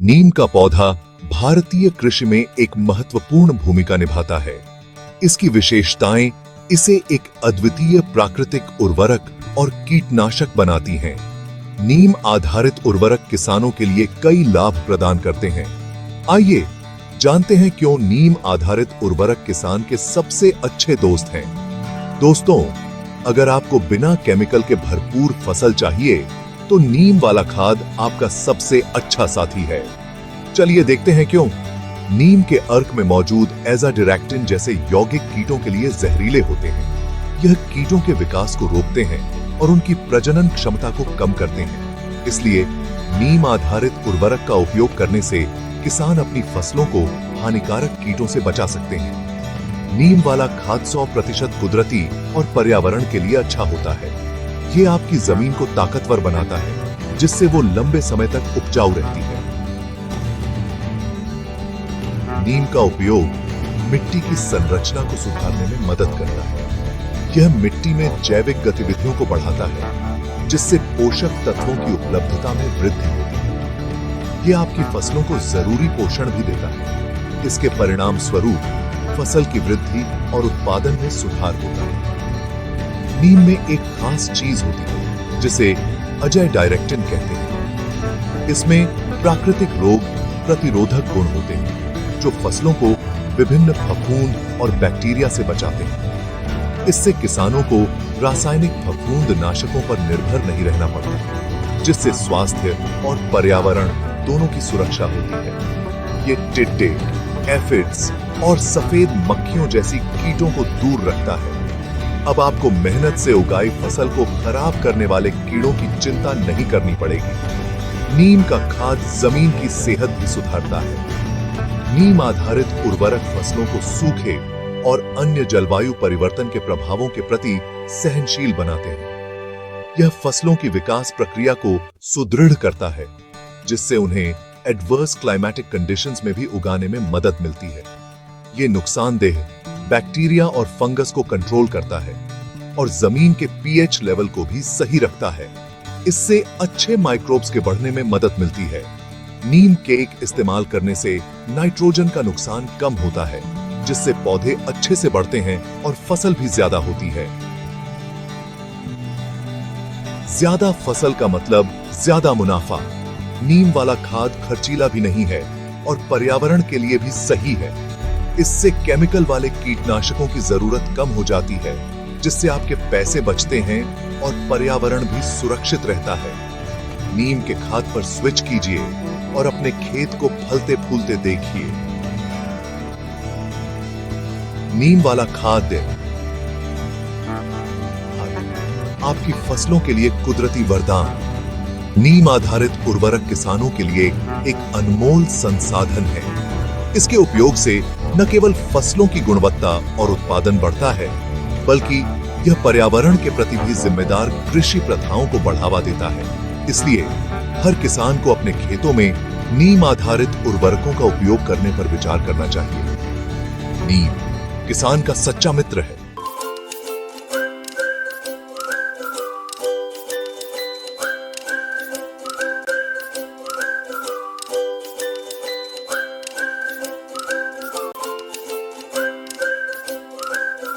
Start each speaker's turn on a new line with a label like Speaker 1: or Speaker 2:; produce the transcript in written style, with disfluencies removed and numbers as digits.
Speaker 1: नीम का पौधा भारतीय कृषि में एक महत्वपूर्ण भूमिका निभाता है। इसकी विशेषताएं इसे एक अद्वितीय प्राकृतिक उर्वरक और कीटनाशक बनाती हैं। नीम आधारित उर्वरक किसानों के लिए कई लाभ प्रदान करते हैं। आइए जानते हैं क्यों नीम आधारित उर्वरक किसान के सबसे अच्छे दोस्त हैं। दोस्तों, अगर आपको बिना केमिकल के भरपूर फसल चाहिए तो नीम वाला खाद आपका सबसे अच्छा साथी है। चलिए देखते हैं क्यों। नीम के अर्क में मौजूद एजाडिरेक्टिन जैसे यौगिक कीटों के लिए जहरीले होते हैं। यह कीटों के विकास को रोकते हैं और उनकी प्रजनन क्षमता को कम करते हैं। इसलिए नीम आधारित उर्वरक का उपयोग करने से किसान अपनी फसलों को हानिकारक कीटों से बचा सकते हैं। नीम वाला खाद 100% कुदरती और पर्यावरण के लिए अच्छा होता है। ये आपकी जमीन को ताकतवर बनाता है, जिससे वो लंबे समय तक उपजाऊ रहती है। नीम का उपयोग मिट्टी की संरचना को सुधारने में मदद करता है। यह मिट्टी में जैविक गतिविधियों को बढ़ाता है, जिससे पोषक तत्वों की उपलब्धता में वृद्धि होती है। यह आपकी फसलों को जरूरी पोषण भी देता है। इसके परिणाम स्वरूप फसल की वृद्धि और उत्पादन में सुधार होता है। नीम में एक खास चीज होती है जिसे एजाडिरेक्टिन कहते हैं। इसमें प्राकृतिक रोग प्रतिरोधक गुण होते हैं, जो फसलों को विभिन्न फफूंद और बैक्टीरिया से बचाते हैं। इससे किसानों को रासायनिक फफूंद नाशकों पर निर्भर नहीं रहना पड़ता, जिससे स्वास्थ्य और पर्यावरण दोनों की सुरक्षा होती है। ये टिड्डे, एफिड्स और सफेद मक्खियों जैसी कीटों को दूर रखता है। अब आपको मेहनत से उगाई फसल को खराब करने वाले कीड़ों की चिंता नहीं करनी पड़ेगी। नीम का खाद जमीन की सेहत भी सुधारता है। नीम आधारित उर्वरक फसलों को सूखे और अन्य जलवायु परिवर्तन के प्रभावों के प्रति सहनशील बनाते हैं। यह फसलों की विकास प्रक्रिया को सुदृढ़ करता है, जिससे उन्हें एडवर्स क्लाइमेटिक कंडीशंस में भी उगाने में मदद मिलती है। ये नुकसानदेह बैक्टीरिया और फंगस को कंट्रोल करता है और जमीन के पीएच लेवल को भी सही रखता है। इससे अच्छे माइक्रोब्स के बढ़ने में मदद मिलती है। नीम केक इस्तेमाल करने से नाइट्रोजन का नुकसान कम होता है, जिससे पौधे अच्छे से बढ़ते हैं और फसल भी ज्यादा होती है। ज्यादा फसल का मतलब ज्यादा मुनाफा। नीम वाला खाद खर्चीला भी नहीं है और पर्यावरण के लिए भी सही है। इससे केमिकल वाले कीटनाशकों की जरूरत कम हो जाती है, जिससे आपके पैसे बचते हैं और पर्यावरण भी सुरक्षित रहता है। नीम के खाद पर स्विच कीजिए और अपने खेत को फलते फूलते देखिए। नीम वाला खाद आपकी फसलों के लिए कुदरती वरदान। नीम आधारित उर्वरक किसानों के लिए एक अनमोल संसाधन है। इसके उपयोग से न केवल फसलों की गुणवत्ता और उत्पादन बढ़ता है, बल्कि यह पर्यावरण के प्रति भी जिम्मेदार कृषि प्रथाओं को बढ़ावा देता है। इसलिए हर किसान को अपने खेतों में नीम आधारित उर्वरकों का उपयोग करने पर विचार करना चाहिए। नीम किसान का सच्चा मित्र है।